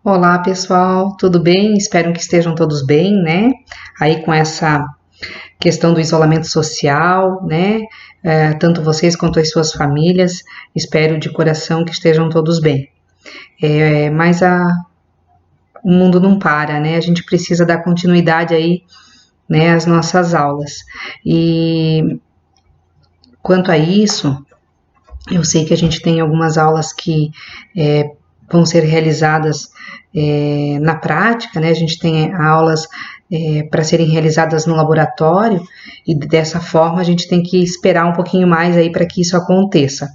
Olá, pessoal, tudo bem? Espero que estejam todos bem, né? Aí com essa questão do isolamento social, né? Tanto vocês quanto as suas famílias, espero de coração que estejam todos bem. Mas o mundo não para, né? A gente precisa dar continuidade aí, né, às nossas aulas. E quanto a isso, eu sei que a gente tem algumas aulas que vão ser realizadas na prática, né? A gente tem aulas para serem realizadas no laboratório e dessa forma a gente tem que esperar um pouquinho mais aí para que isso aconteça,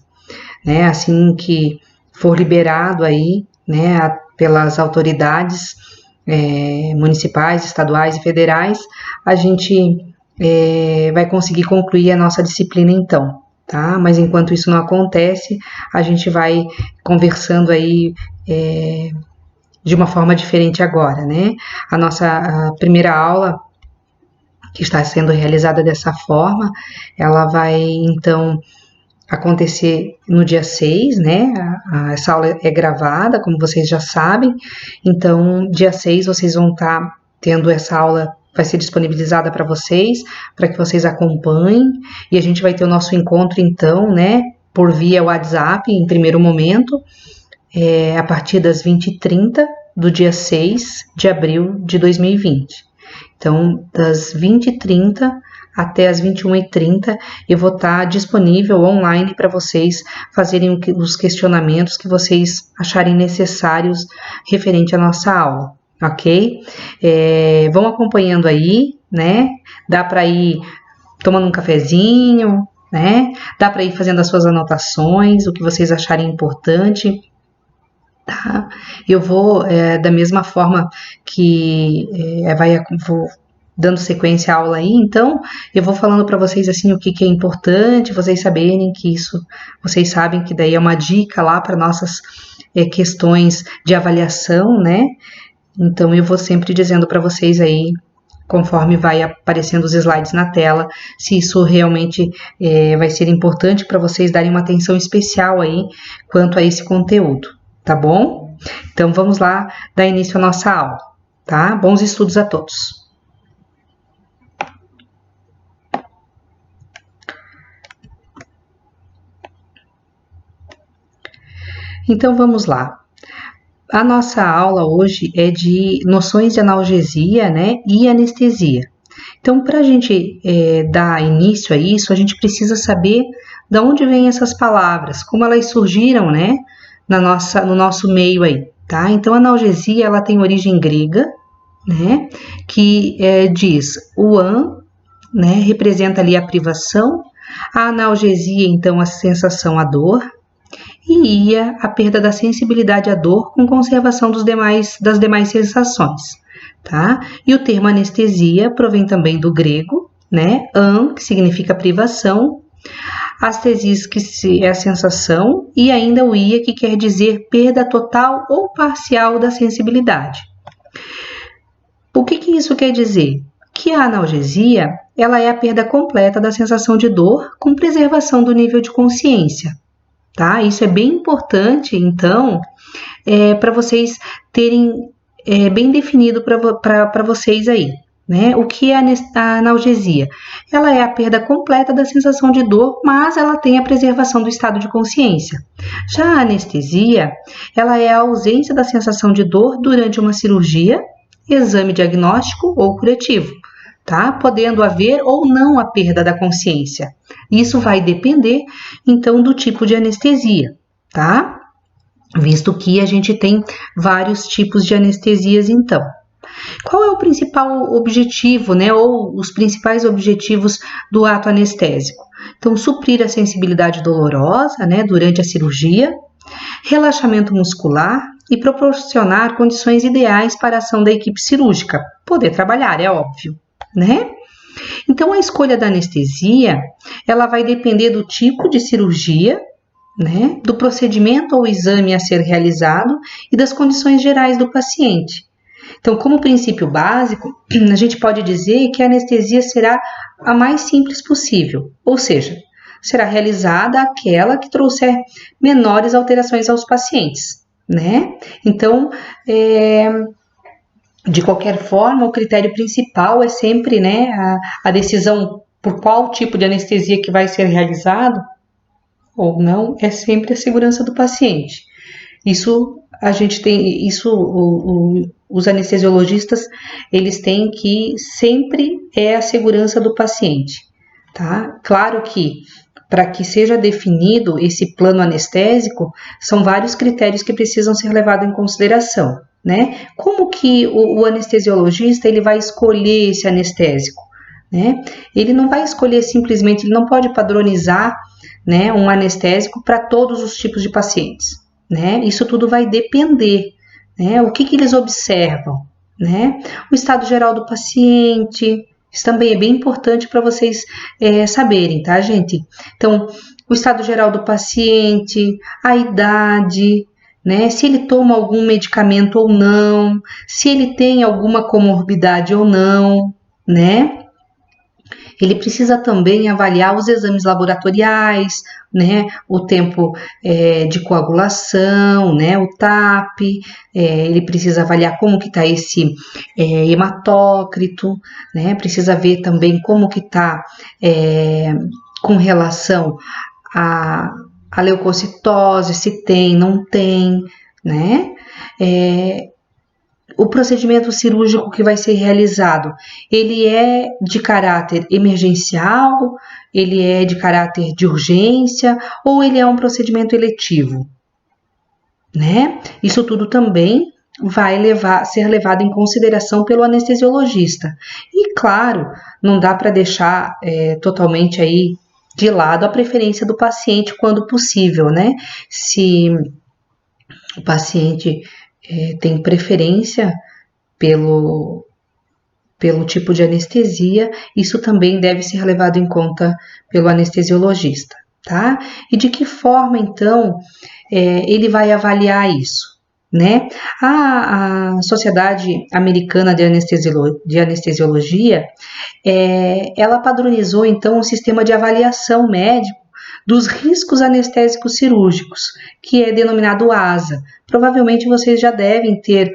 né? Assim que for liberado aí, né, pelas autoridades municipais, estaduais e federais, a gente vai conseguir concluir a nossa disciplina então. Tá? Mas enquanto isso não acontece, a gente vai conversando aí de uma forma diferente agora, né? A primeira aula, que está sendo realizada dessa forma, ela vai então acontecer no dia 6, né? Essa aula é gravada, como vocês já sabem, então dia 6 vocês vão estar tendo essa aula, vai ser disponibilizada para que vocês acompanhem, e a gente vai ter o nosso encontro então, né? Por via WhatsApp, em primeiro momento, a partir das 20h30 do dia 6 de abril de 2020. Então, das 20h30 até as 21h30, eu vou estar disponível online para vocês fazerem os questionamentos que vocês acharem necessários referente à nossa aula, ok? Vão acompanhando aí, né? Dá para ir tomando um cafezinho, né? Dá para ir fazendo as suas anotações, o que vocês acharem importante. Tá? Eu vou, da mesma forma que vou dando sequência à aula aí, então eu vou falando para vocês assim o que é importante, vocês saberem que isso, vocês sabem que daí é uma dica lá para nossas questões de avaliação, né? Então eu vou sempre dizendo para vocês aí, conforme vai aparecendo os slides na tela, se isso realmente vai ser importante para vocês darem uma atenção especial aí quanto a esse conteúdo. Tá bom? Então vamos lá dar início à nossa aula, tá? Bons estudos a todos. Então vamos lá. A nossa aula hoje é de noções de analgesia, né, e anestesia. Então, para a gente dar início a isso, a gente precisa saber de onde vêm essas palavras, como elas surgiram, né, no nosso meio aí, tá? Então, a analgesia, ela tem origem grega, né, que diz o an, né, representa ali a privação, a analgesia, então, a sensação, a dor, e ia a perda da sensibilidade à dor com conservação das demais sensações, tá? E o termo anestesia provém também do grego, né? An, que significa privação, astesis, que é a sensação, e ainda o ia, que quer dizer perda total ou parcial da sensibilidade. O que isso quer dizer? Que a analgesia, ela é a perda completa da sensação de dor com preservação do nível de consciência. Tá? Isso é bem importante, então, para vocês terem bem definido para vocês aí, né? O que é a analgesia? Ela é a perda completa da sensação de dor, mas ela tem a preservação do estado de consciência. Já a anestesia, ela é a ausência da sensação de dor durante uma cirurgia, exame diagnóstico ou curativo, tá? Podendo haver ou não a perda da consciência. Isso vai depender, então, do tipo de anestesia, tá? Visto que a gente tem vários tipos de anestesias, então. Qual é o principal objetivo, né? Ou os principais objetivos do ato anestésico? Então, suprir a sensibilidade dolorosa, né? Durante a cirurgia, relaxamento muscular e proporcionar condições ideais para a ação da equipe cirúrgica. Poder trabalhar, é óbvio, né? Então, a escolha da anestesia, ela vai depender do tipo de cirurgia, né, do procedimento ou exame a ser realizado e das condições gerais do paciente. Então, como princípio básico, a gente pode dizer que a anestesia será a mais simples possível, ou seja, será realizada aquela que trouxer menores alterações aos pacientes, né? Então, de qualquer forma, o critério principal é sempre, né, a decisão por qual tipo de anestesia que vai ser realizado ou não, é sempre a segurança do paciente. Isso a gente tem, isso os anestesiologistas, eles têm que sempre é a segurança do paciente, tá? Claro que para que seja definido esse plano anestésico, são vários critérios que precisam ser levados em consideração, né? Como que o anestesiologista ele vai escolher esse anestésico, né? Ele não vai escolher simplesmente, ele não pode padronizar, né, um anestésico para todos os tipos de pacientes, né? Isso tudo vai depender, né? O que eles observam, né? O estado geral do paciente, isso também é bem importante para vocês saberem, tá, gente? Então, o estado geral do paciente, a idade, né? Se ele toma algum medicamento ou não, se ele tem alguma comorbidade ou não, né? Ele precisa também avaliar os exames laboratoriais, né, o tempo de coagulação, né, o TAP, ele precisa avaliar como que está esse hematócrito, né, precisa ver também como que está com relação à leucocitose, se tem, não tem, né, o procedimento cirúrgico que vai ser realizado, ele é de caráter emergencial, ele é de caráter de urgência ou ele é um procedimento eletivo, né? Isso tudo também vai ser levado em consideração pelo anestesiologista. E claro, não dá para deixar totalmente aí de lado a preferência do paciente quando possível, né? Se o paciente tem preferência pelo tipo de anestesia, isso também deve ser levado em conta pelo anestesiologista, tá? E de que forma, então, ele vai avaliar isso, né? A Sociedade Americana de Anestesiologia, ela padronizou, então, um sistema de avaliação médico dos riscos anestésicos cirúrgicos, que é denominado ASA. Provavelmente vocês já devem ter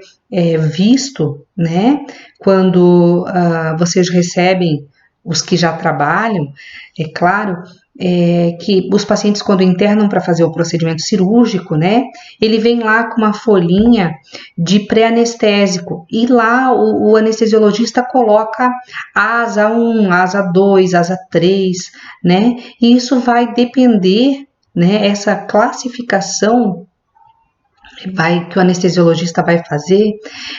visto, né, quando vocês recebem, os que já trabalham, é claro, que os pacientes quando internam para fazer o procedimento cirúrgico, né, ele vem lá com uma folhinha de pré-anestésico e lá o anestesiologista coloca asa 1, asa 2, asa 3, né, e isso vai depender, né, essa classificação que o anestesiologista vai fazer,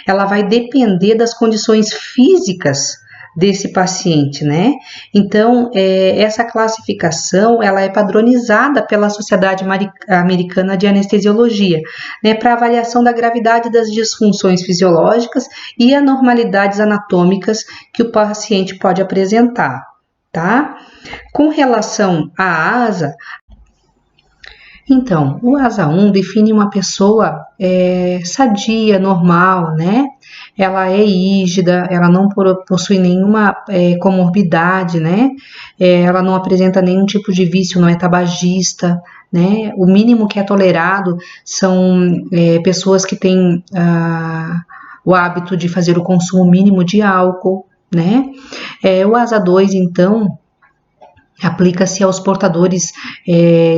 ela vai depender das condições físicas desse paciente, né? Então, essa classificação, ela é padronizada pela Sociedade Americana de Anestesiologia, né, para avaliação da gravidade das disfunções fisiológicas e anormalidades anatômicas que o paciente pode apresentar, tá? Com relação à asa, então, o ASA 1 define uma pessoa sadia, normal, né? Ela é rígida, ela não possui nenhuma comorbidade, né? Ela não apresenta nenhum tipo de vício, não é tabagista, né? O mínimo que é tolerado são pessoas que têm o hábito de fazer o consumo mínimo de álcool, né? O ASA 2, então, aplica-se aos portadores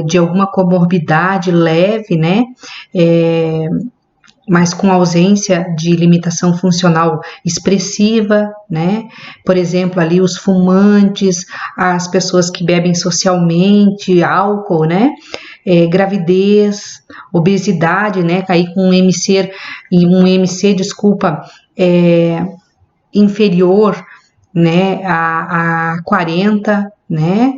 de alguma comorbidade leve, né? Mas com ausência de limitação funcional expressiva, né? Por exemplo, ali os fumantes, as pessoas que bebem socialmente álcool, né? Gravidez, obesidade, né? Cair com um MC, desculpa, inferior, né? A 40, né?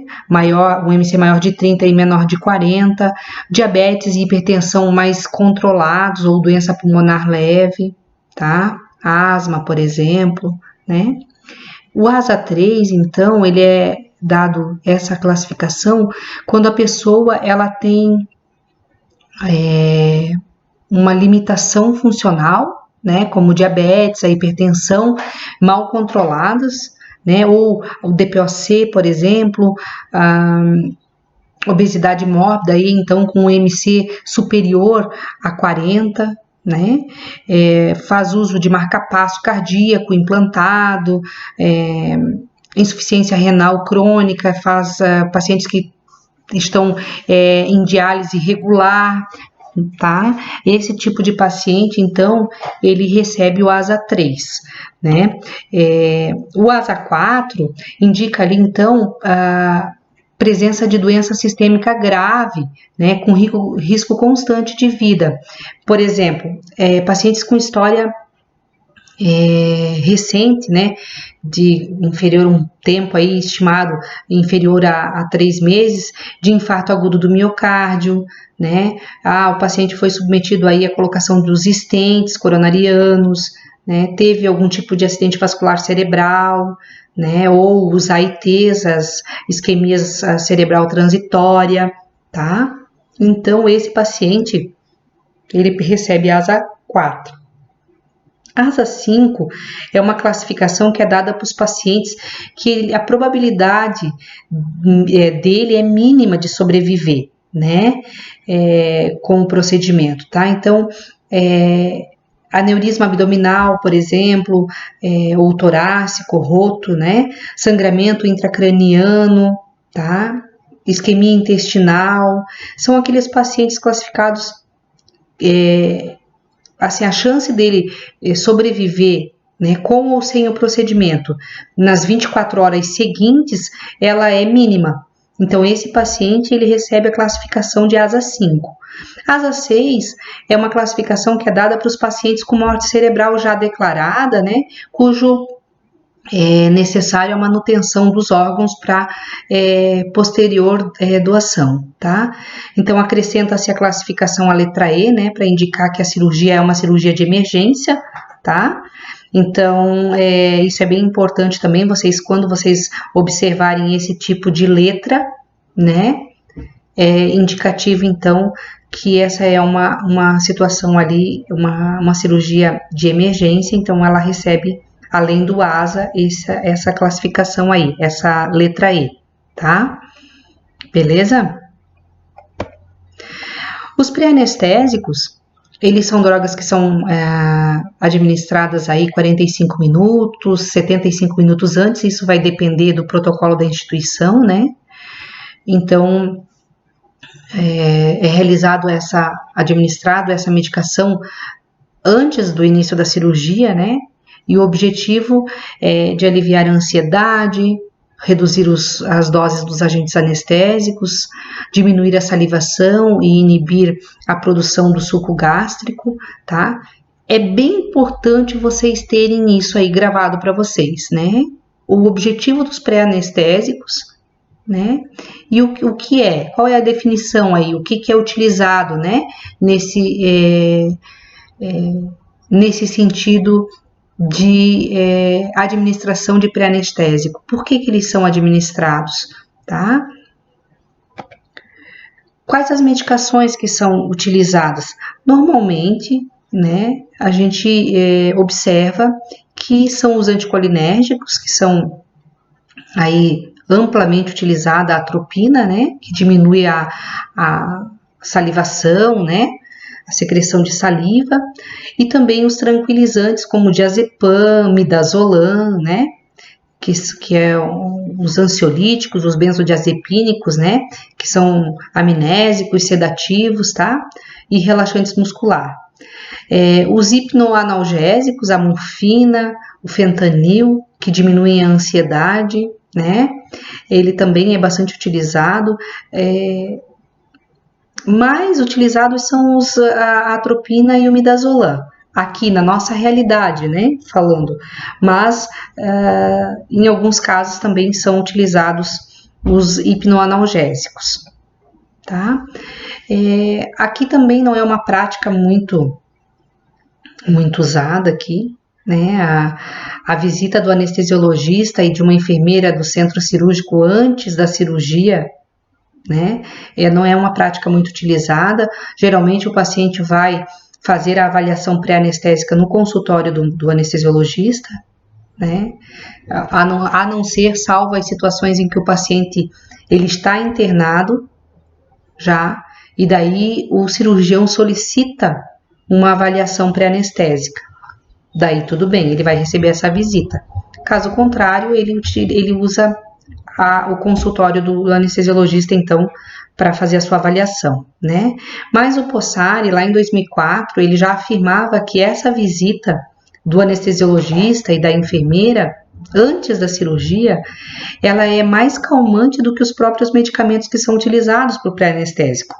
Um MC maior de 30 e menor de 40, diabetes e hipertensão mais controlados ou doença pulmonar leve, tá? Asma, por exemplo, né? O ASA 3, então, ele é dado essa classificação quando a pessoa ela tem uma limitação funcional, né? Como diabetes, a hipertensão mal controladas, né, ou o DPOC, por exemplo, obesidade mórbida, aí, então com o MC superior a 40, né? Faz uso de marca-passo cardíaco implantado, insuficiência renal crônica, faz pacientes que estão em diálise regular, tá? Esse tipo de paciente, então, ele recebe o ASA 3, né? O ASA 4 indica ali, então, a presença de doença sistêmica grave, né, com risco constante de vida. Por exemplo, pacientes com história recente, né, de inferior um tempo aí estimado inferior a 3 meses, de infarto agudo do miocárdio, né, o paciente foi submetido aí à colocação dos stents coronarianos, né, teve algum tipo de acidente vascular cerebral, né, ou os AITs, as isquemias cerebral transitória, tá? Então, esse paciente, ele recebe ASA 4. ASA 5 é uma classificação que é dada para os pacientes que a probabilidade dele é mínima de sobreviver, né, com o procedimento, tá? Então, aneurisma abdominal, por exemplo, ou torácico, roto, né, sangramento intracraniano, tá? Isquemia intestinal, são aqueles pacientes classificados assim, a chance dele sobreviver, né, com ou sem o procedimento, nas 24 horas seguintes, ela é mínima. Então, esse paciente, ele recebe a classificação de ASA 5. ASA 6 é uma classificação que é dada para os pacientes com morte cerebral já declarada, né, cujo é necessária a manutenção dos órgãos para posterior doação, tá? Então, acrescenta-se a classificação a letra E, né, para indicar que a cirurgia é uma cirurgia de emergência, tá? Então, isso é bem importante também, quando vocês observarem esse tipo de letra, né, é indicativo, então, que essa é uma situação ali, uma cirurgia de emergência, então ela recebe, além do ASA, essa classificação aí, essa letra E, tá? Beleza? Os pré-anestésicos, eles são drogas que são administradas aí 45 minutos, 75 minutos antes, isso vai depender do protocolo da instituição, né? Então, administrado essa medicação antes do início da cirurgia, né? E o objetivo é de aliviar a ansiedade, reduzir as doses dos agentes anestésicos, diminuir a salivação e inibir a produção do suco gástrico, tá? É bem importante vocês terem isso aí gravado para vocês, né? O objetivo dos pré-anestésicos, né? E o que é? Qual é a definição aí? O que é utilizado, né? Nesse sentido de administração de pré-anestésico. Por que eles são administrados, tá? Quais as medicações que são utilizadas? Normalmente, né, a gente observa que são os anticolinérgicos, que são aí amplamente utilizada a atropina, né, que diminui a salivação, né, a secreção de saliva, e também os tranquilizantes como diazepam, midazolam, né, que é os ansiolíticos, os benzodiazepínicos, né, que são amnésicos, sedativos, tá, e relaxantes muscular. Os hipnoanalgésicos, a morfina, o fentanil, que diminuem a ansiedade, né, ele também é bastante utilizado, mais utilizados são a atropina e o midazolam, aqui na nossa realidade, né, falando, mas em alguns casos também são utilizados os hipnoanalgésicos, tá? Aqui também não é uma prática muito usada aqui, né, a visita do anestesiologista e de uma enfermeira do centro cirúrgico antes da cirurgia, né, não é uma prática muito utilizada. Geralmente o paciente vai fazer a avaliação pré-anestésica no consultório do anestesiologista, né, a não ser salvo as situações em que o paciente ele está internado, já, e daí o cirurgião solicita uma avaliação pré-anestésica. Daí tudo bem, ele vai receber essa visita. Caso contrário, ele usa o consultório do anestesiologista, então, para fazer a sua avaliação, né? Mas o Possari, lá em 2004, ele já afirmava que essa visita do anestesiologista e da enfermeira, antes da cirurgia, ela é mais calmante do que os próprios medicamentos que são utilizados para o pré-anestésico.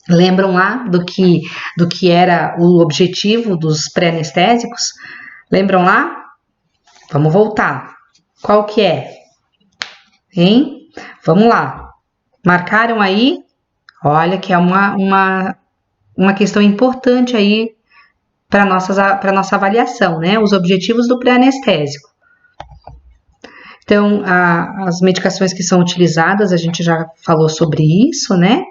Lembram lá do que era o objetivo dos pré-anestésicos? Lembram lá? Vamos voltar. Qual que é? Hein? Vamos lá. Marcaram aí? Olha que é uma questão importante aí para nossa avaliação, né? Os objetivos do pré-anestésico. Então, as medicações que são utilizadas, a gente já falou sobre isso, né?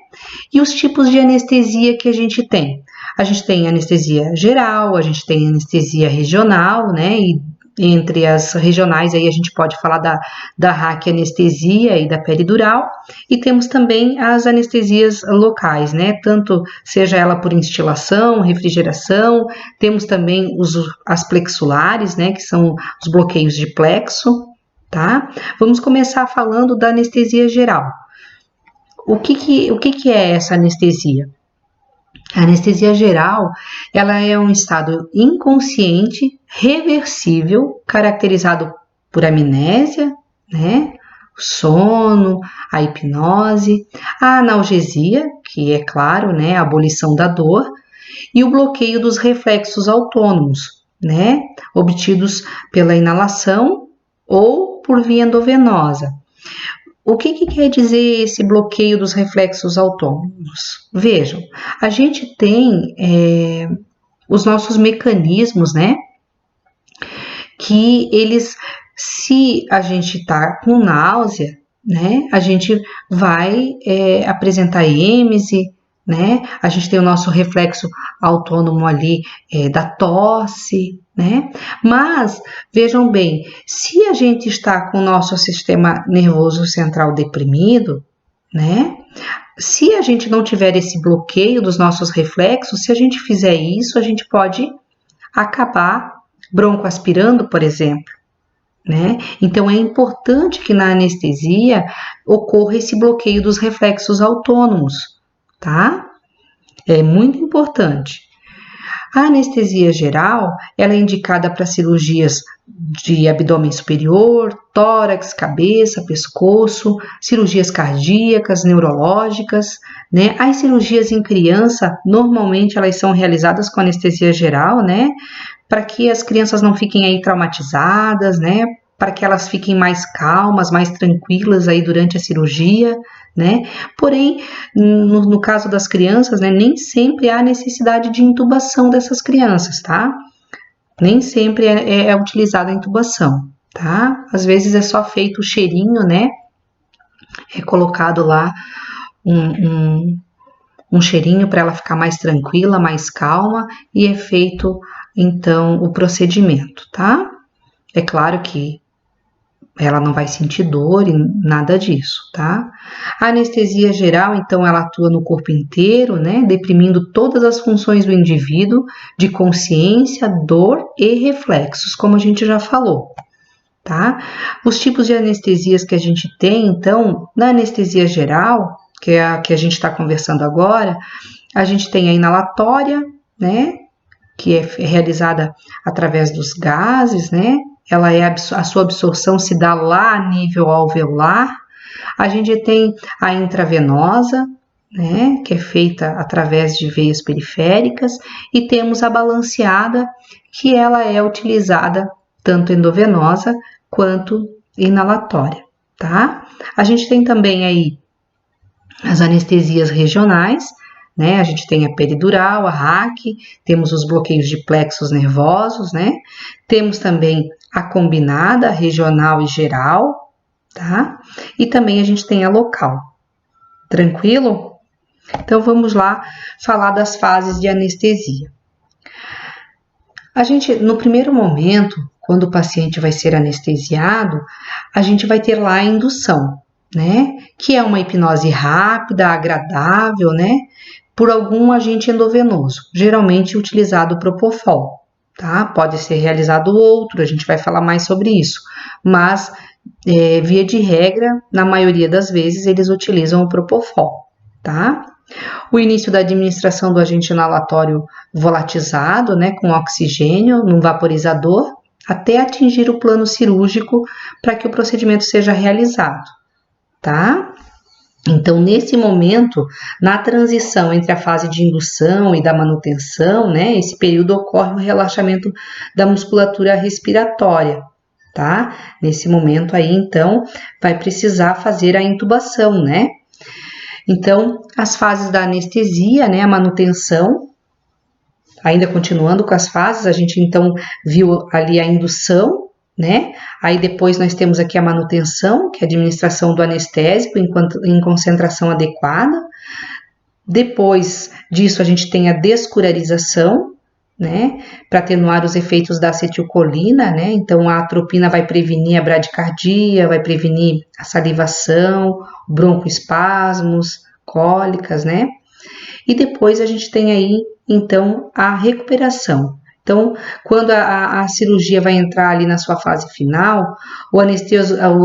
E os tipos de anestesia que a gente tem. A gente tem anestesia geral, a gente tem anestesia regional, né? E entre as regionais aí a gente pode falar da raquianestesia e da peridural. E temos também as anestesias locais, né? Tanto seja ela por instilação, refrigeração, temos também as plexulares, né? Que são os bloqueios de plexo. Tá? Vamos começar falando da anestesia geral. O que é essa anestesia? A anestesia geral, ela é um estado inconsciente, reversível, caracterizado por amnésia, né? Sono, a hipnose, a analgesia, que é claro, né? A abolição da dor, e o bloqueio dos reflexos autônomos, né? Obtidos pela inalação ou por via endovenosa. O que quer dizer esse bloqueio dos reflexos autônomos? Vejam, a gente tem os nossos mecanismos, né? Que eles, se a gente está com náusea, né? A gente vai apresentar êmese, né? A gente tem o nosso reflexo autônomo ali da tosse, né? Mas, vejam bem, se a gente está com o nosso sistema nervoso central deprimido, né? Se a gente não tiver esse bloqueio dos nossos reflexos, se a gente fizer isso, a gente pode acabar broncoaspirando, por exemplo, né? Então, é importante que na anestesia ocorra esse bloqueio dos reflexos autônomos, tá? É muito importante. A anestesia geral, ela é indicada para cirurgias de abdômen superior, tórax, cabeça, pescoço, cirurgias cardíacas, neurológicas, né? As cirurgias em criança, normalmente elas são realizadas com anestesia geral, né? Para que as crianças não fiquem aí traumatizadas, né? Para que elas fiquem mais calmas, mais tranquilas aí durante a cirurgia, né? Porém, no caso das crianças, né, nem sempre há necessidade de intubação dessas crianças, tá? Nem sempre é utilizada a intubação, tá? Às vezes é só feito o cheirinho, né? É colocado lá um cheirinho para ela ficar mais tranquila, mais calma, e é feito, então, o procedimento, tá? É claro que ela não vai sentir dor e nada disso, tá? A anestesia geral, então, ela atua no corpo inteiro, né? Deprimindo todas as funções do indivíduo, de consciência, dor e reflexos, como a gente já falou, tá? Os tipos de anestesias que a gente tem, então, na anestesia geral, que é a que a gente está conversando agora, a gente tem a inalatória, né? Que é realizada através dos gases, né? Ela a sua absorção se dá lá a nível alveolar. A gente tem a intravenosa, né, que é feita através de veias periféricas, e temos a balanceada, que ela é utilizada tanto endovenosa quanto inalatória, tá? A gente tem também aí as anestesias regionais, né? A gente tem a peridural, a RAC, temos os bloqueios de plexos nervosos, né? Temos também a combinada, a regional e geral, tá? E também a gente tem a local. Tranquilo? Então vamos lá falar das fases de anestesia. A gente, no primeiro momento, quando o paciente vai ser anestesiado, a gente vai ter lá a indução, né? Que é uma hipnose rápida, agradável, né? Por algum agente endovenoso, geralmente utilizado o Propofol, tá? Pode ser realizado outro, a gente vai falar mais sobre isso, mas via de regra, na maioria das vezes, eles utilizam o Propofol, tá? O início da administração do agente inalatório volatizado, né, com oxigênio, num vaporizador, até atingir o plano cirúrgico para que o procedimento seja realizado, tá? Então, nesse momento, na transição entre a fase de indução e da manutenção, né, esse período ocorre o relaxamento da musculatura respiratória, tá? Nesse momento aí, então, vai precisar fazer a intubação, né? Então, as fases da anestesia, né, a manutenção, ainda continuando com as fases, a gente então viu ali a indução, né? Aí depois nós temos aqui a manutenção, que é a administração do anestésico em concentração adequada. Depois disso a gente tem a descurarização, né? Para atenuar os efeitos da acetilcolina, né? Então a atropina vai prevenir a bradicardia, vai prevenir a salivação, broncoespasmos, cólicas, né? E depois a gente tem aí então a recuperação. Então, quando a cirurgia vai entrar ali na sua fase final, o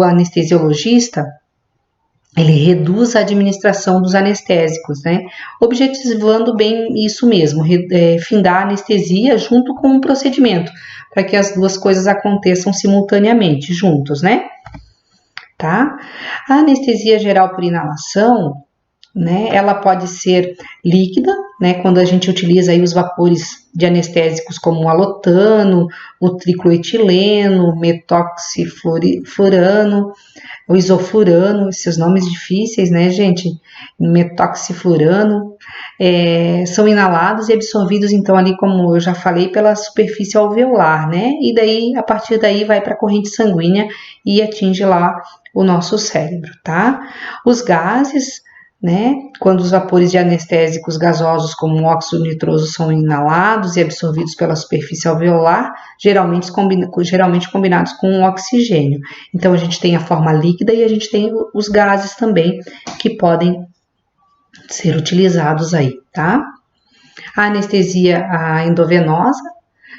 anestesiologista, ele reduz a administração dos anestésicos, né? Objetivando bem isso mesmo, findar a anestesia junto com o procedimento, para que as duas coisas aconteçam simultaneamente, juntos, né? Tá? A anestesia geral por inalação, né, ela pode ser líquida, né, quando a gente utiliza aí os vapores de anestésicos como o alotano, o tricloetileno, metoxiflurano, o isoflurano, esses nomes difíceis, né, gente? Metoxiflurano, são inalados e absorvidos, então, ali, como eu já falei, pela superfície alveolar, né? E daí, a partir daí, vai para a corrente sanguínea e atinge lá o nosso cérebro, tá? Os gases, né? Quando os vapores de anestésicos gasosos como o óxido nitroso são inalados e absorvidos pela superfície alveolar, geralmente combinados com o oxigênio. Então a gente tem a forma líquida e a gente tem os gases também que podem ser utilizados aí, tá? A anestesia endovenosa,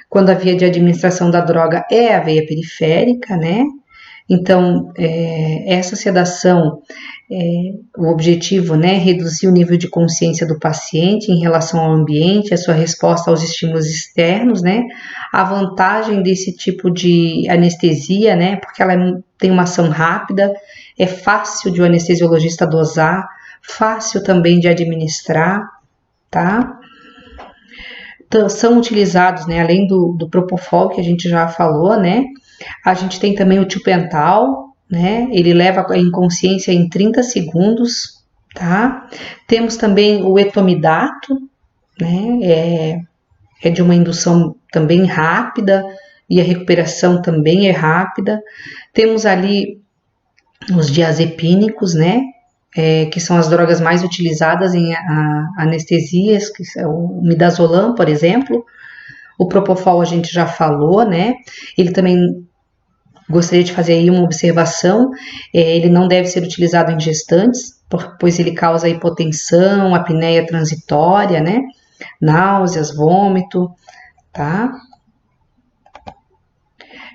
quando a via de administração da droga é a veia periférica, né? Então, essa sedação, o objetivo, né, reduzir o nível de consciência do paciente em relação ao ambiente, a sua resposta aos estímulos externos, né? A vantagem desse tipo de anestesia, né, porque ela tem uma ação rápida, é fácil de o anestesiologista dosar, fácil também de administrar, tá? Então, são utilizados, né, além do Propofol, que a gente já falou, né? A gente tem também o Tiopental, né? Ele leva a inconsciência em 30 segundos, tá? Temos também o Etomidato, né? É de uma indução também rápida e a recuperação também é rápida. Temos ali os diazepínicos, né? Que são as drogas mais utilizadas em anestesias, que é o midazolam, por exemplo. O Propofol a gente já falou, né? Ele também, gostaria de fazer aí uma observação, ele não deve ser utilizado em gestantes, pois ele causa hipotensão, apneia transitória, né? Náuseas, vômito, tá?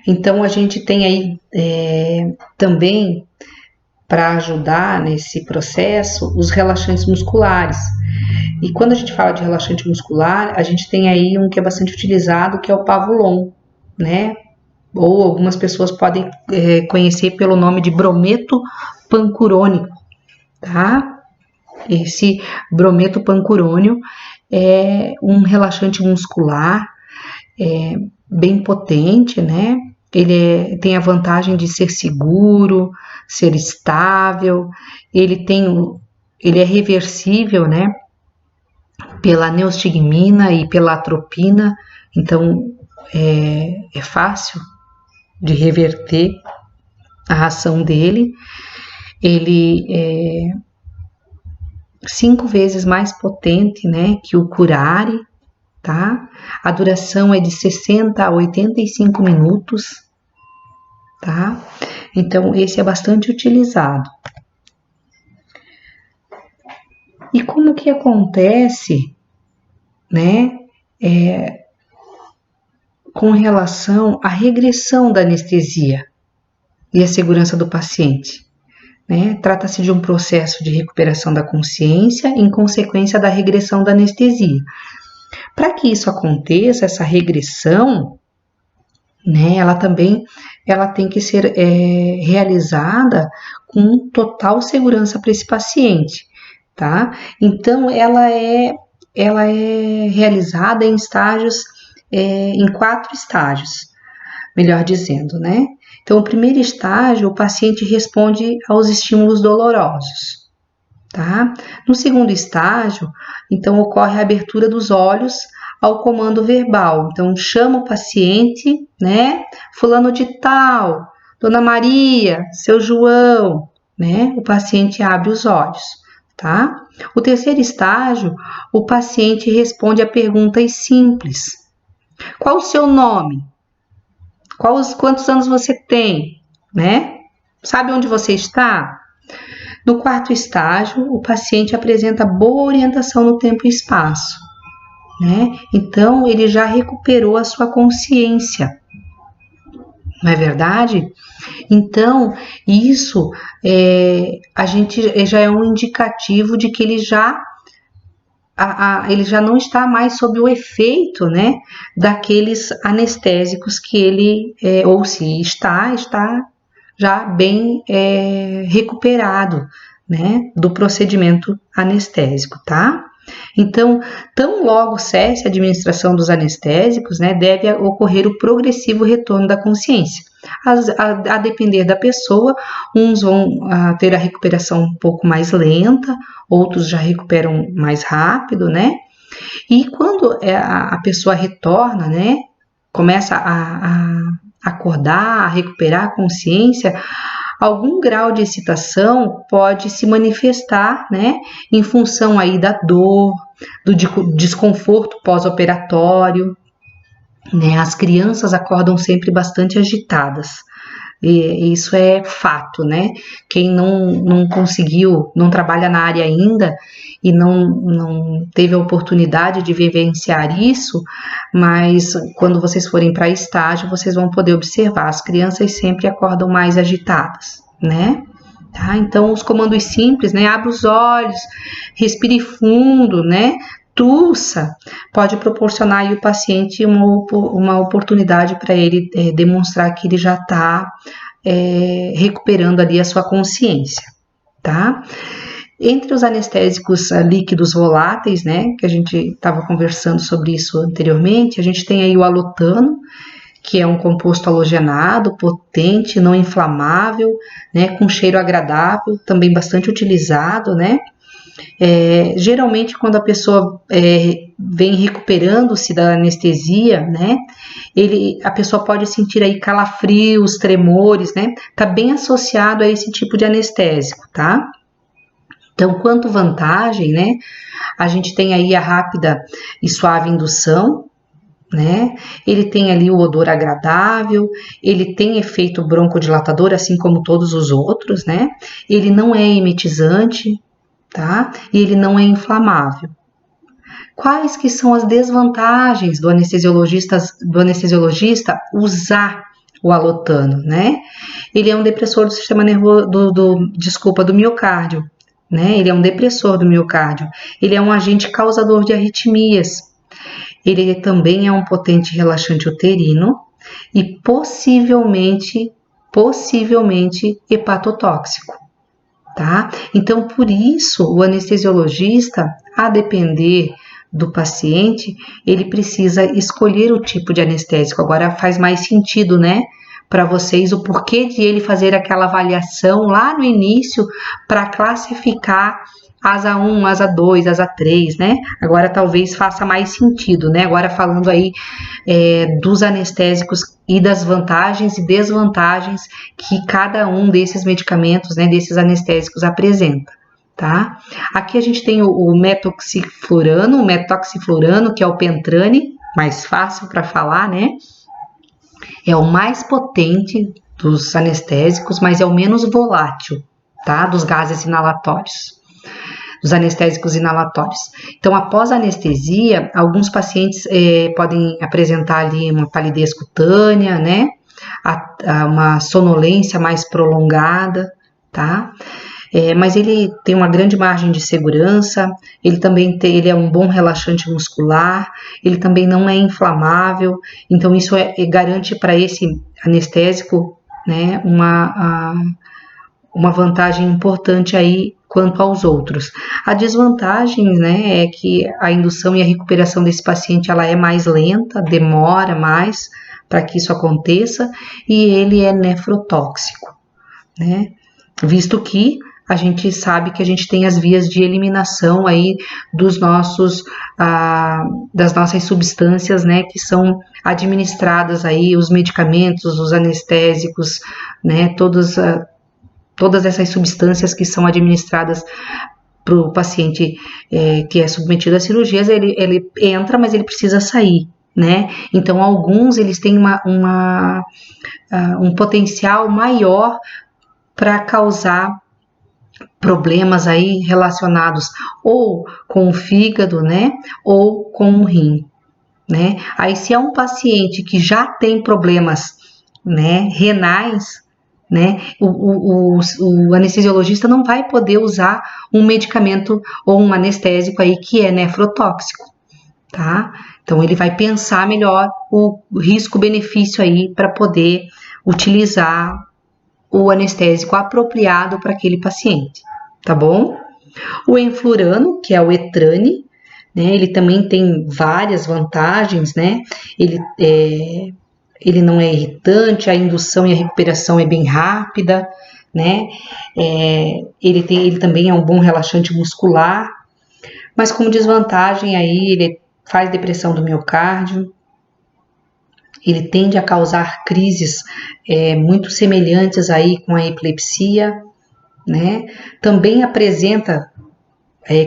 Então a gente tem aí também, para ajudar nesse processo, os relaxantes musculares. E quando a gente fala de relaxante muscular, a gente tem aí um que é bastante utilizado, que é o Pavulon, né? Ou algumas pessoas podem conhecer pelo nome de brometo pancurônico, tá? Esse brometo pancurônio é um relaxante muscular bem potente, né? Ele tem a vantagem de ser seguro, ser estável, ele é reversível, né? Pela neostigmina e pela atropina, então é fácil de reverter a ação dele. Ele é 5 vezes mais potente, né, que o curare, tá? A duração é de 60 a 85 minutos, tá? Então, esse é bastante utilizado. como que acontece, né, com relação à regressão da anestesia e a segurança do paciente, né? Trata-se de um processo de recuperação da consciência em consequência da regressão da anestesia. Para que isso aconteça, essa regressão, né, ela tem que ser realizada com total segurança para esse paciente, tá? Então, ela é realizada em estágios, em 4 estágios, melhor dizendo, né? Então, o primeiro estágio, o paciente responde aos estímulos dolorosos, tá? No segundo estágio, então, ocorre a abertura dos olhos ao comando verbal. Então, chama o paciente, né? Fulano de tal, Dona Maria, seu João, né? O paciente abre os olhos, tá? O terceiro estágio, o paciente responde a perguntas simples. Qual o seu nome? Quantos anos você tem, né? Sabe onde você está? No quarto estágio, o paciente apresenta boa orientação no tempo e espaço, né? Então, ele já recuperou a sua consciência, não é verdade? Então, isso a gente já é um indicativo de que ele já não está mais sob o efeito, né, daqueles anestésicos que ele, ou se está já bem recuperado, né, do procedimento anestésico, tá? Então, tão logo cesse a administração dos anestésicos, né, deve ocorrer o progressivo retorno da consciência. A depender da pessoa, uns vão ter a recuperação um pouco mais lenta, outros já recuperam mais rápido, né? E quando a pessoa retorna, né, começa a acordar, a recuperar a consciência, algum grau de excitação pode se manifestar, né, em função aí da dor, do desconforto pós-operatório, né? As crianças acordam sempre bastante agitadas. E isso é fato, né? Quem não conseguiu, não trabalha na área ainda e não teve a oportunidade de vivenciar isso, mas quando vocês forem para estágio, vocês vão poder observar, as crianças sempre acordam mais agitadas, né? Tá? Então, os comandos simples, né? Abra os olhos, respire fundo, né? Tussa, pode proporcionar aí o paciente uma oportunidade para ele demonstrar que ele já está recuperando ali a sua consciência, tá? Entre os anestésicos líquidos voláteis, né, que a gente estava conversando sobre isso anteriormente, a gente tem aí o alotano, que é um composto halogenado, potente, não inflamável, né, com cheiro agradável, também bastante utilizado, né? Geralmente quando a pessoa vem recuperando-se da anestesia, né, a pessoa pode sentir aí calafrios, tremores, né, tá bem associado a esse tipo de anestésico, tá? Então, quanto vantagem, né, a gente tem aí a rápida e suave indução, né, ele tem ali o odor agradável, ele tem efeito broncodilatador, assim como todos os outros, né, ele não é emetizante, tá? E ele não é inflamável. Quais que são as desvantagens do anestesiologista usar o alotano, né? Ele é um depressor do sistema nervoso, do miocárdio, né? Ele é um depressor do miocárdio. Ele é um agente causador de arritmias. Ele também é um potente relaxante uterino e possivelmente hepatotóxico. Tá? Então, por isso, o anestesiologista, a depender do paciente, ele precisa escolher o tipo de anestésico. Agora faz mais sentido, né, para vocês o porquê de ele fazer aquela avaliação lá no início para classificar asa 1, asa 2, asa 3, né? Agora talvez faça mais sentido, né? Agora falando aí dos anestésicos e das vantagens e desvantagens que cada um desses medicamentos, né, desses anestésicos apresenta, tá? Aqui a gente tem o metoxiflurano, que é o Pentrane, mais fácil para falar, né? É o mais potente dos anestésicos, mas é o menos volátil, tá? Dos gases inalatórios. dos anestésicos inalatórios. Então, após a anestesia, alguns pacientes podem apresentar ali uma palidez cutânea, né? Uma sonolência mais prolongada, tá? Mas ele tem uma grande margem de segurança, ele também ele é um bom relaxante muscular, ele também não é inflamável, então isso garante para esse anestésico, né, uma vantagem importante aí quanto aos outros. A desvantagem, né, é que a indução e a recuperação desse paciente ela é mais lenta, demora mais para que isso aconteça, e ele é nefrotóxico, né, visto que a gente sabe que a gente tem as vias de eliminação aí das nossas substâncias, né, que são administradas aí, os medicamentos, os anestésicos, né, todas essas substâncias que são administradas para o paciente que é submetido a cirurgias, ele entra, mas ele precisa sair, né? Então, alguns eles têm um potencial maior para causar problemas aí relacionados ou com o fígado, né, ou com o rim, né? Aí se é um paciente que já tem problemas, né, renais, né, o anestesiologista não vai poder usar um medicamento ou um anestésico aí que é nefrotóxico, tá? Então ele vai pensar melhor o risco-benefício aí para poder utilizar o anestésico apropriado para aquele paciente, tá bom? O enflurano, que é o Etrane, né, ele também tem várias vantagens, né? Ele não é irritante, a indução e a recuperação é bem rápida, né? Ele também é um bom relaxante muscular, mas como desvantagem aí, ele faz depressão do miocárdio, ele tende a causar crises muito semelhantes aí com a epilepsia, né? Também apresenta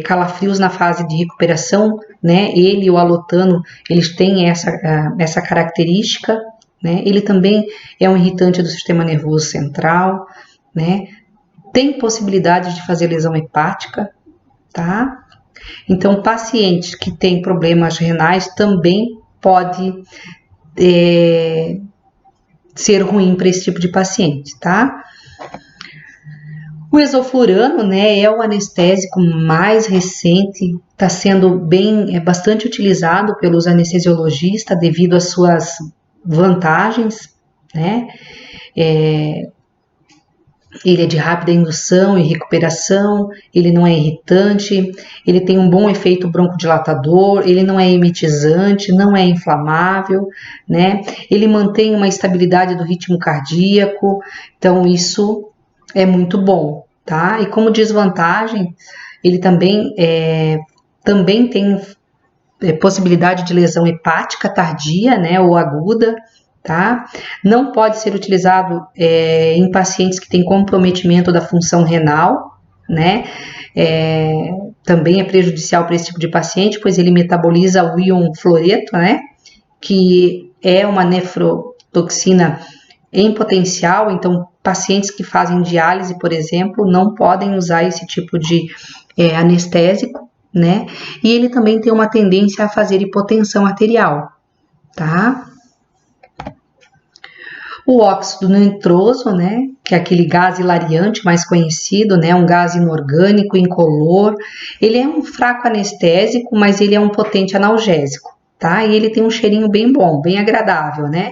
calafrios na fase de recuperação, né? Ele e o alotano, eles têm essa característica, né? Ele também é um irritante do sistema nervoso central, né? Tem possibilidade de fazer lesão hepática, tá? Então, pacientes que têm problemas renais também pode ser ruim para esse tipo de paciente, tá? O esoflurano, né, é o anestésico mais recente, está sendo bastante utilizado pelos anestesiologistas devido às suas vantagens, né? Ele é de rápida indução e recuperação, ele não é irritante, ele tem um bom efeito broncodilatador, ele não é emetizante, não é inflamável, né? Ele mantém uma estabilidade do ritmo cardíaco, então isso é muito bom, tá? E como desvantagem, ele também tem possibilidade de lesão hepática tardia, né, ou aguda, tá? Não pode ser utilizado em pacientes que têm comprometimento da função renal, né? Também é prejudicial para esse tipo de paciente, pois ele metaboliza o íon fluoreto, né? Que é uma nefrotoxina em potencial, então pacientes que fazem diálise, por exemplo, não podem usar esse tipo de anestésico, né? E ele também tem uma tendência a fazer hipotensão arterial, tá? O óxido nitroso, né, que é aquele gás hilariante mais conhecido, né, um gás inorgânico, incolor, ele é um fraco anestésico, mas ele é um potente analgésico, tá? E ele tem um cheirinho bem bom, bem agradável, né?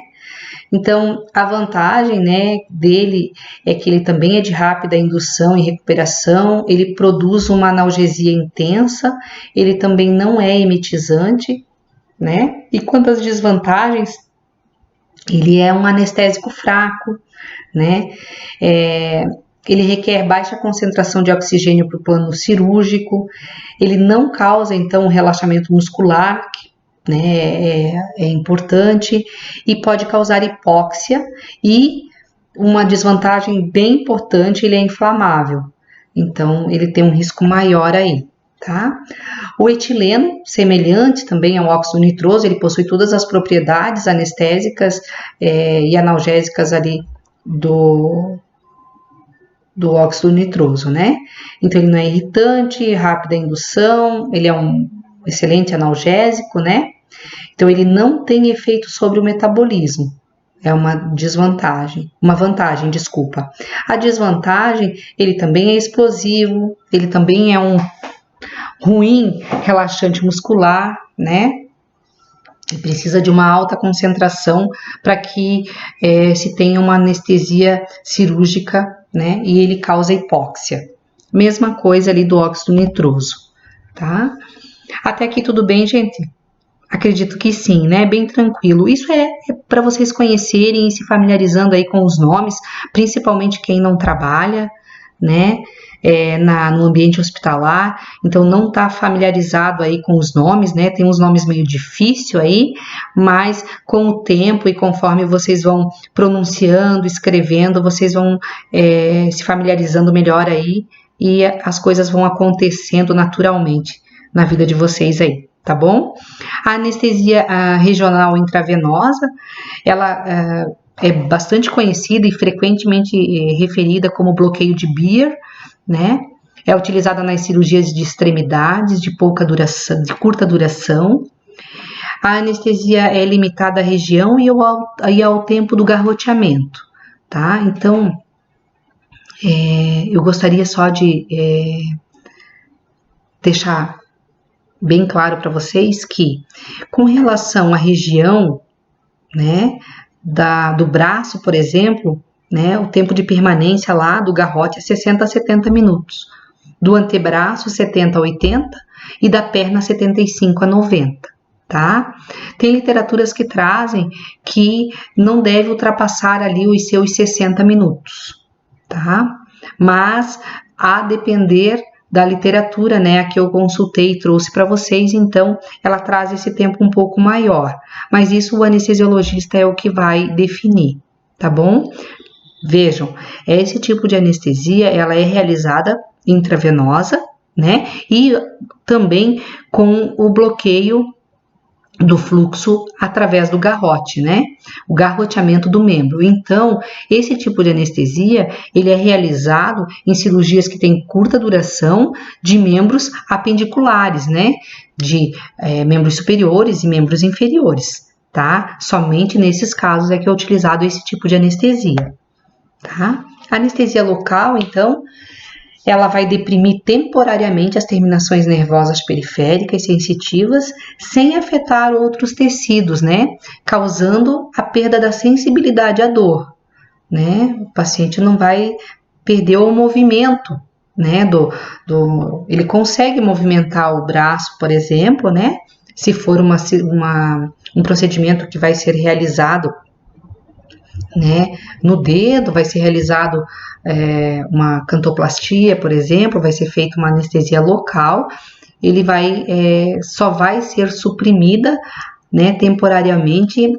Então, a vantagem, né, dele é que ele também é de rápida indução e recuperação, ele produz uma analgesia intensa, ele também não é emetizante, né? E quanto às desvantagens, ele é um anestésico fraco, né? Ele requer baixa concentração de oxigênio para o plano cirúrgico, ele não causa, então, um relaxamento muscular, né? É importante, e pode causar hipóxia, e uma desvantagem bem importante, ele é inflamável, então ele tem um risco maior aí, tá? O etileno, semelhante também ao óxido nitroso, ele possui todas as propriedades anestésicas e analgésicas ali do óxido nitroso, né? Então, ele não é irritante, rápida indução, ele é um excelente analgésico, né? Então, ele não tem efeito sobre o metabolismo. É uma desvantagem, uma vantagem, desculpa. A desvantagem, ele também é explosivo, ele também é um ruim relaxante muscular, né? E precisa de uma alta concentração para que se tenha uma anestesia cirúrgica, né? E ele causa hipóxia. Mesma coisa ali do óxido nitroso, tá? Até aqui tudo bem, gente? Acredito que sim, né? Bem tranquilo. Isso é para vocês conhecerem e se familiarizando aí com os nomes, principalmente quem não trabalha, né? No ambiente hospitalar, então não está familiarizado aí com os nomes, né? Tem uns nomes meio difícil aí, mas com o tempo e conforme vocês vão pronunciando, escrevendo, vocês vão se familiarizando melhor aí e as coisas vão acontecendo naturalmente na vida de vocês aí, tá bom? A anestesia regional intravenosa, ela é bastante conhecida e frequentemente referida como bloqueio de Beer, né? É utilizada nas cirurgias de extremidades de curta duração. A anestesia é limitada à região e ao tempo do garroteamento, tá? Então, eu gostaria só de deixar bem claro para vocês que, com relação à região, né, do braço, por exemplo, né, o tempo de permanência lá do garrote é 60 a 70 minutos, do antebraço 70 a 80 e da perna 75 a 90, tá? Tem literaturas que trazem que não deve ultrapassar ali os seus 60 minutos, tá? Mas a depender da literatura, né, a que eu consultei e trouxe para vocês, então ela traz esse tempo um pouco maior, mas isso o anestesiologista é o que vai definir, tá bom? Vejam, esse tipo de anestesia, ela é realizada intravenosa, né, e também com o bloqueio do fluxo através do garrote, né? O garroteamento do membro. Então, esse tipo de anestesia, ele é realizado em cirurgias que têm curta duração de membros apendiculares, né? De membros superiores e membros inferiores, tá? Somente nesses casos é que é utilizado esse tipo de anestesia, tá? A anestesia local, então, ela vai deprimir temporariamente as terminações nervosas periféricas sensitivas sem afetar outros tecidos, né? Causando a perda da sensibilidade à dor, né? O paciente não vai perder o movimento, né? Ele consegue movimentar o braço, por exemplo, né? Se for um procedimento que vai ser realizado, né, no dedo, vai ser realizado uma cantoplastia, por exemplo, vai ser feita uma anestesia local, ele só vai ser suprimida, né, temporariamente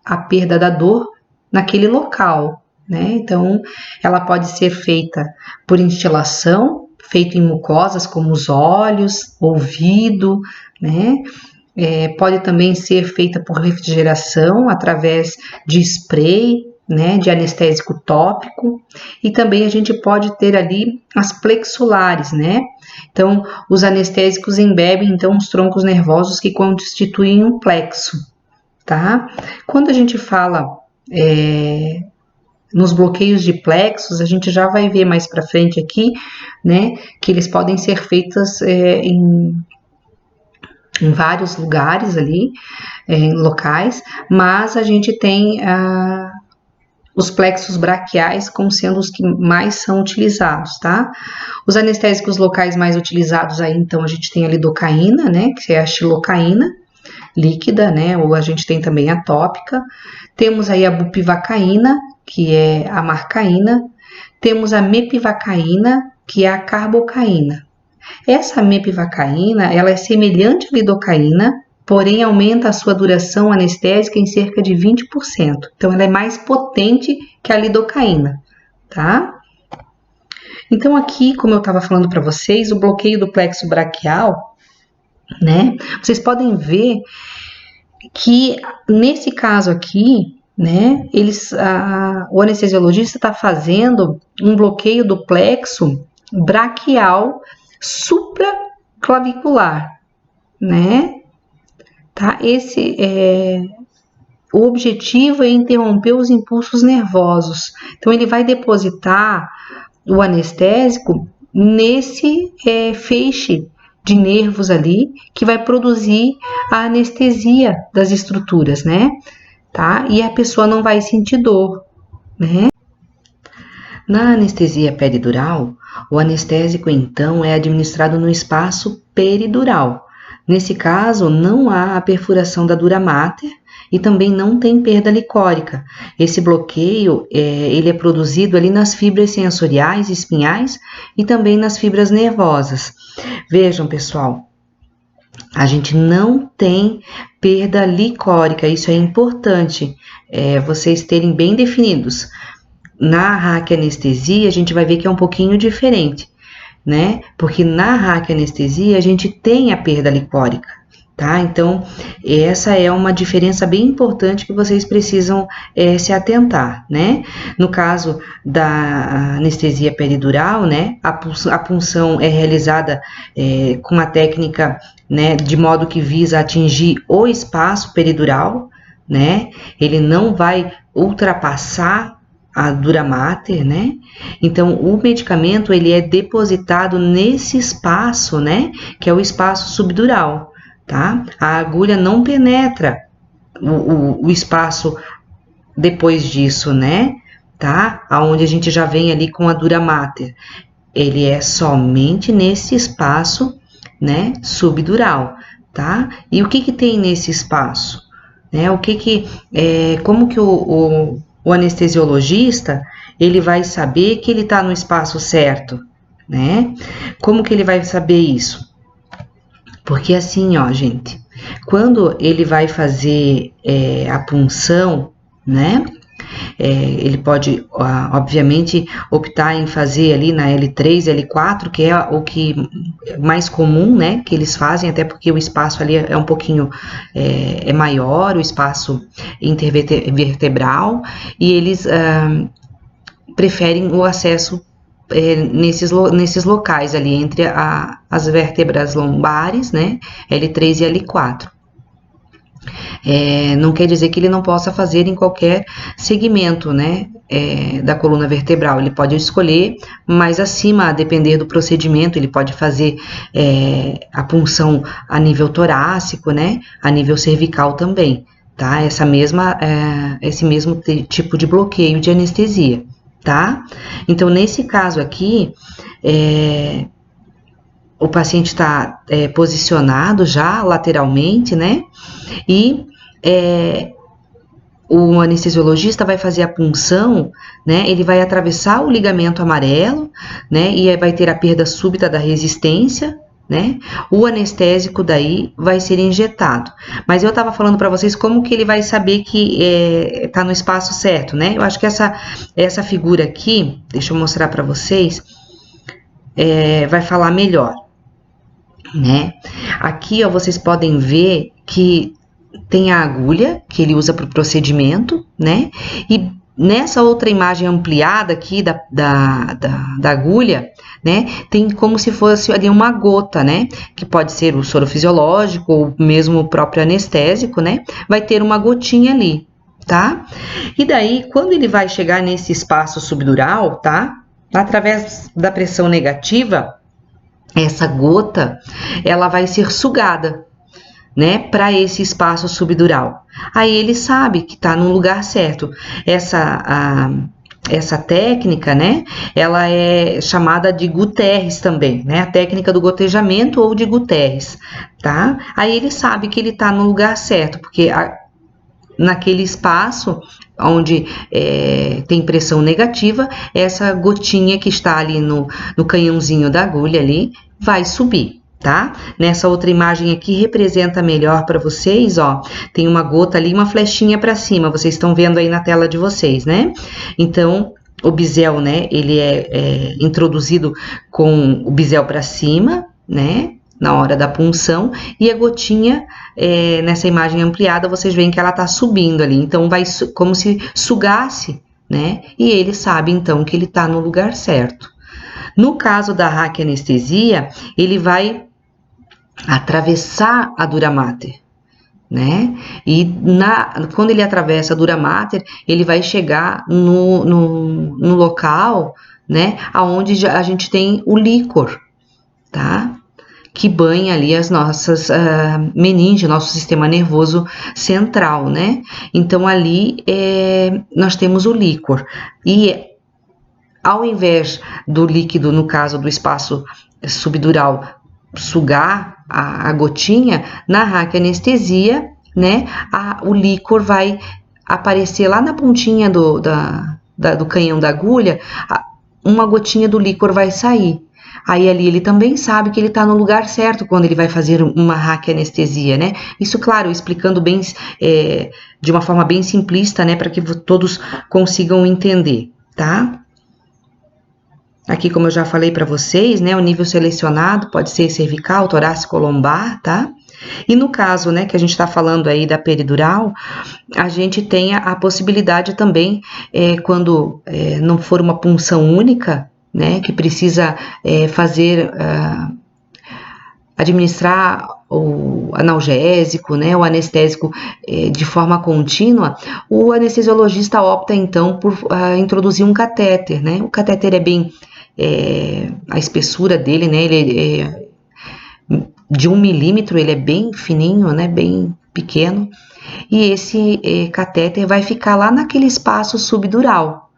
a perda da dor naquele local, né? Então, ela pode ser feita por instilação, feito em mucosas como os olhos, ouvido, né? Pode também ser feita por refrigeração através de spray, né, de anestésico tópico, e também a gente pode ter ali as plexulares, né? Então, os anestésicos embebem então os troncos nervosos que constituem um plexo, tá? Quando a gente fala nos bloqueios de plexos, a gente já vai ver mais para frente aqui, né, que eles podem ser feitos em vários lugares ali, locais, mas a gente tem os plexos braquiais como sendo os que mais são utilizados, tá? Os anestésicos locais mais utilizados aí, então, a gente tem a lidocaína, né, que é a xilocaína líquida, né, ou a gente tem também a tópica. Temos aí a bupivacaína, que é a marcaína. Temos a mepivacaína, que é a carbocaína. Essa mepivacaína, ela é semelhante à lidocaína, porém aumenta a sua duração anestésica em cerca de 20%. Então, ela é mais potente que a lidocaína, tá? Então, aqui, como eu estava falando para vocês, o bloqueio do plexo braquial, né? Vocês podem ver que, nesse caso aqui, né? O anestesiologista está fazendo um bloqueio do plexo braquial supraclavicular, né? Tá? O objetivo é interromper os impulsos nervosos. Então, ele vai depositar o anestésico nesse feixe de nervos ali, que vai produzir a anestesia das estruturas, né? Tá? E a pessoa não vai sentir dor, né? Na anestesia peridural, o anestésico, então, é administrado no espaço peridural. Nesse caso, não há a perfuração da dura mater e também não tem perda licórica. Esse bloqueio, ele é produzido ali nas fibras sensoriais, espinhais e também nas fibras nervosas. Vejam, pessoal, a gente não tem perda licórica, isso é importante vocês terem bem definidos. Na raquianestesia, a gente vai ver que é um pouquinho diferente, né? Porque na raquianestesia, a gente tem a perda licórica, tá? Então, essa é uma diferença bem importante que vocês precisam se atentar, né? No caso da anestesia peridural, né? A punção é realizada com uma técnica, né? De modo que visa atingir o espaço peridural, né? Ele não vai ultrapassar a dura mater, né? Então, o medicamento, ele é depositado nesse espaço, né? Que é o espaço subdural, tá? A agulha não penetra o espaço depois disso, né? Tá? Aonde a gente já vem ali com a dura mater. Ele é somente nesse espaço, né? Subdural, tá? E o que tem nesse espaço? Né? Como que o anestesiologista, ele vai saber que ele está no espaço certo, né? Como que ele vai saber isso? Porque assim, ó, gente, quando ele vai fazer a punção, né? Ele pode, obviamente, optar em fazer ali na L3, L4, que é o que mais comum, né, que eles fazem, até porque o espaço ali é um pouquinho maior, o espaço intervertebral, e eles preferem o acesso nesses locais ali, entre as vértebras lombares, né, L3 e L4. Não quer dizer que ele não possa fazer em qualquer segmento, né, da coluna vertebral. Ele pode escolher mais acima, a depender do procedimento. Ele pode fazer a punção a nível torácico, né, a nível cervical também, tá? Esse mesmo tipo de bloqueio de anestesia, tá? Então, nesse caso aqui, o paciente está posicionado já lateralmente, né? E o anestesiologista vai fazer a punção, né? Ele vai atravessar o ligamento amarelo, né? E vai ter a perda súbita da resistência, né? O anestésico daí vai ser injetado. Mas eu estava falando para vocês como que ele vai saber que está no espaço certo, né? Eu acho que essa figura aqui, deixa eu mostrar para vocês, vai falar melhor, né? Aqui, ó, vocês podem ver que tem a agulha que ele usa para o procedimento, né? E nessa outra imagem ampliada aqui da agulha, né? Tem como se fosse ali uma gota, né? Que pode ser o soro fisiológico ou mesmo o próprio anestésico, né? Vai ter uma gotinha ali, tá? E daí, quando ele vai chegar nesse espaço subdural, tá? Através da pressão negativa, essa gota, ela vai ser sugada, né, para esse espaço subdural. Aí ele sabe que está no lugar certo. Essa técnica, né, ela é chamada de Guterres também, né, a técnica do gotejamento ou de Guterres, tá? Aí ele sabe que ele está no lugar certo, porque naquele espaço onde tem pressão negativa, essa gotinha que está ali no canhãozinho da agulha ali, vai subir, tá? Nessa outra imagem aqui representa melhor para vocês, ó, tem uma gota ali, uma flechinha para cima, vocês estão vendo aí na tela de vocês, né? Então, o bisel, né, ele é introduzido com o bisel para cima, né? na hora da punção, e a gotinha, nessa imagem ampliada, vocês veem que ela está subindo ali, então vai como se sugasse, né? E ele sabe então que ele está no lugar certo. No caso da raquianestesia, ele vai atravessar a dura mater, né? E quando ele atravessa a dura mater, ele vai chegar no local, né? Aonde a gente tem o líquor, tá? Que banha ali as nossas meninges, nosso sistema nervoso central, né? Então ali nós temos o líquor, e ao invés do líquido, no caso do espaço subdural, sugar a gotinha, na raquianestesia, né, o líquor vai aparecer lá na pontinha do canhão da agulha, uma gotinha do líquor vai sair. Aí ali ele também sabe que ele está no lugar certo quando ele vai fazer uma raquianestesia, né? Isso, claro, explicando bem, de uma forma bem simplista, né, para que todos consigam entender, tá? Aqui, como eu já falei para vocês, né, o nível selecionado pode ser cervical, torácico ou lombar, tá? E no caso, né, que a gente está falando aí da peridural, a gente tem a possibilidade também, quando não for uma punção única, né, que precisa administrar o analgésico, né, o anestésico de forma contínua, o anestesiologista opta então por introduzir um catéter, né? O catéter é bem, a espessura dele, né, ele é de 1 milímetro, ele é bem fininho, né, bem pequeno, e esse catéter vai ficar lá naquele espaço subdural,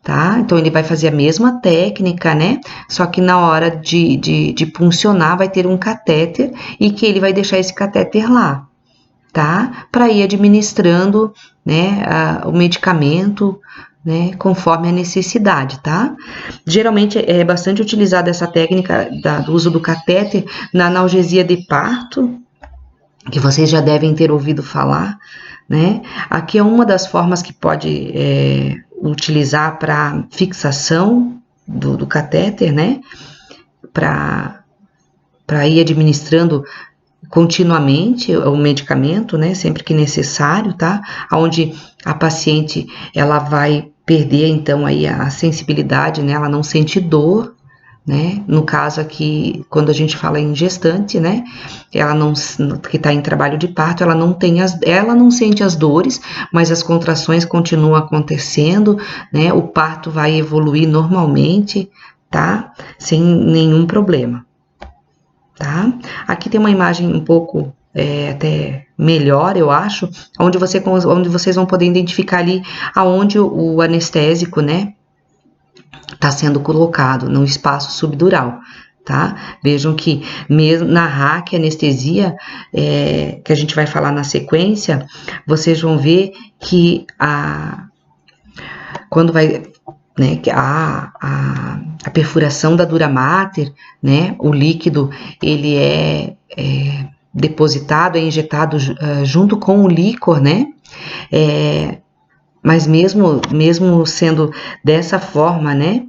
tá? Então ele vai fazer a mesma técnica, né? Só que na hora de puncionar vai ter um catéter, e que ele vai deixar esse catéter lá, tá? Para ir administrando, né, o medicamento, né, conforme a necessidade, tá? Geralmente é bastante utilizada essa técnica do uso do catéter na analgesia de parto, que vocês já devem ter ouvido falar, né? Aqui é uma das formas que pode utilizar para fixação do catéter, né? Para ir administrando continuamente o medicamento, né? Sempre que necessário, tá? Onde a paciente, ela vai perder, então, aí a sensibilidade, né? Ela não sente dor, né? No caso aqui, quando a gente fala em gestante, né? Ela não, que está em trabalho de parto, ela não sente as dores, mas as contrações continuam acontecendo, né? O parto vai evoluir normalmente, tá? Sem nenhum problema, tá? Aqui tem uma imagem um pouco até melhor, eu acho, onde vocês vão poder identificar ali aonde o anestésico, né, está sendo colocado no espaço subdural, tá? Vejam que mesmo na raquianestesia, que a gente vai falar na sequência, vocês vão ver que quando vai, né, a perfuração da dura mater, né, o líquido, ele é depositado, é injetado junto com o líquor, né, mas mesmo sendo dessa forma, né,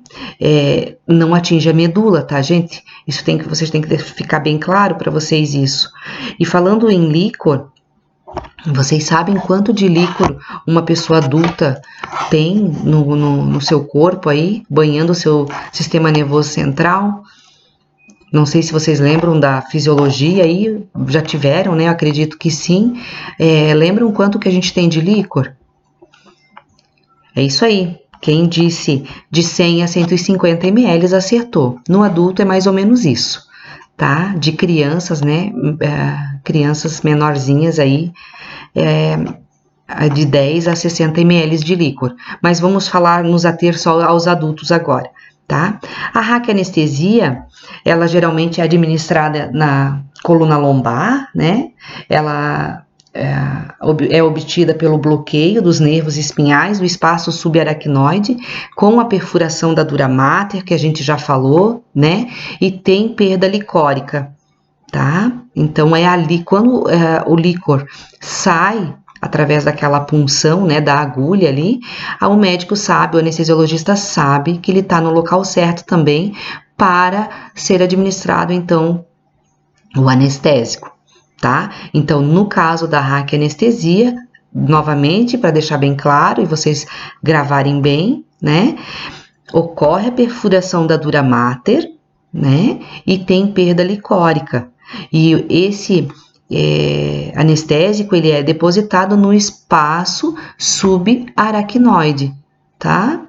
não atinge a medula, tá, gente? Vocês têm que ficar bem claro para vocês isso. E falando em líquor, vocês sabem quanto de líquor uma pessoa adulta tem no seu corpo aí, banhando o seu sistema nervoso central? Não sei se vocês lembram da fisiologia aí, já tiveram, né? Eu acredito que sim. Lembram quanto que a gente tem de líquor? É isso aí. Quem disse de 100 a 150 ml acertou. No adulto é mais ou menos isso, tá? De crianças, né? Crianças menorzinhas aí, de 10 a 60 ml de líquor. Mas vamos nos ater só aos adultos agora, tá? A raquianestesia, ela geralmente é administrada na coluna lombar, né? Ela é obtida pelo bloqueio dos nervos espinhais do espaço subaracnoide, com a perfuração da dura mater, que a gente já falou, né? E tem perda licórica, tá? Então é ali, quando o líquor sai através daquela punção, né, da agulha ali, o médico sabe, o anestesiologista sabe que ele está no local certo também para ser administrado, então, o anestésico, tá? Então, no caso da raquianestesia, novamente, para deixar bem claro e vocês gravarem bem, né? Ocorre a perfuração da dura mater, né? E tem perda licórica. E esse anestésico, ele é depositado no espaço subaracnoide, tá?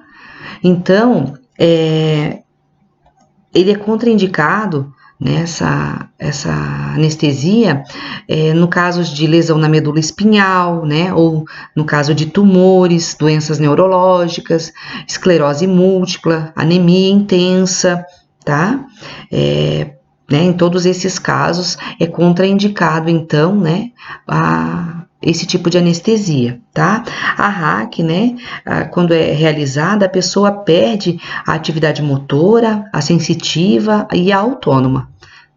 Então, ele é contraindicado, né, essa anestesia no caso de lesão na medula espinhal, né, ou no caso de tumores, doenças neurológicas, esclerose múltipla, anemia intensa, tá? Né, em todos esses casos é contraindicado, então, né, esse tipo de anestesia, tá? A RAC, né, quando é realizada, a pessoa perde a atividade motora, a sensitiva e a autônoma,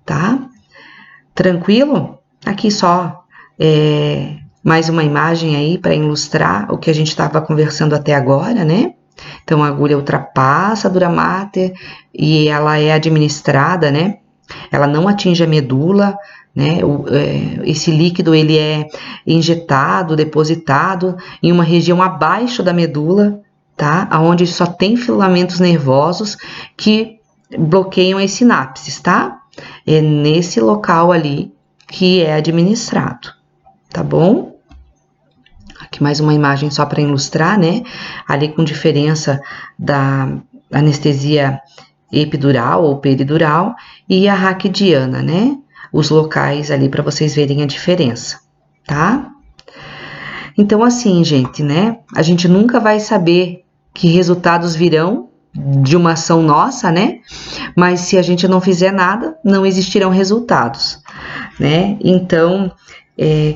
tá? Tranquilo? Aqui só mais uma imagem aí para ilustrar o que a gente estava conversando até agora, né? Então, a agulha ultrapassa a dura mater e ela é administrada, né? Ela não atinge a medula, né? Esse líquido ele é injetado, depositado em uma região abaixo da medula, tá? Onde só tem filamentos nervosos que bloqueiam as sinapses, tá? É nesse local ali que é administrado, tá bom? Aqui mais uma imagem só para ilustrar, né? Ali com diferença da anestesia epidural ou peridural e a raquidiana, né? Os locais ali para vocês verem a diferença, tá? Então, assim, gente, né? A gente nunca vai saber que resultados virão de uma ação nossa, né? Mas se a gente não fizer nada, não existirão resultados, né? Então,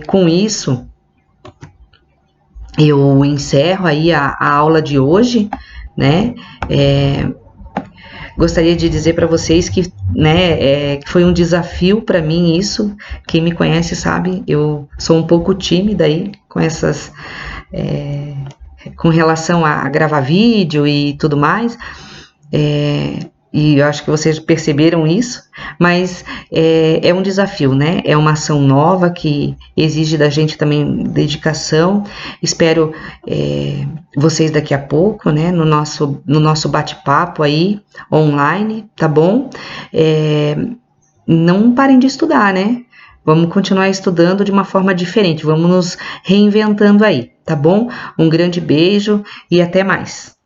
com isso, eu encerro aí a aula de hoje, né? Gostaria de dizer para vocês que, né, foi um desafio para mim isso. Quem me conhece sabe, eu sou um pouco tímida aí com essas, com relação a gravar vídeo e tudo mais. E eu acho que vocês perceberam isso, mas é um desafio, né? É uma ação nova que exige da gente também dedicação. Espero vocês daqui a pouco, né? No nosso bate-papo aí, online, tá bom? Não parem de estudar, né? Vamos continuar estudando de uma forma diferente, vamos nos reinventando aí, tá bom? Um grande beijo e até mais!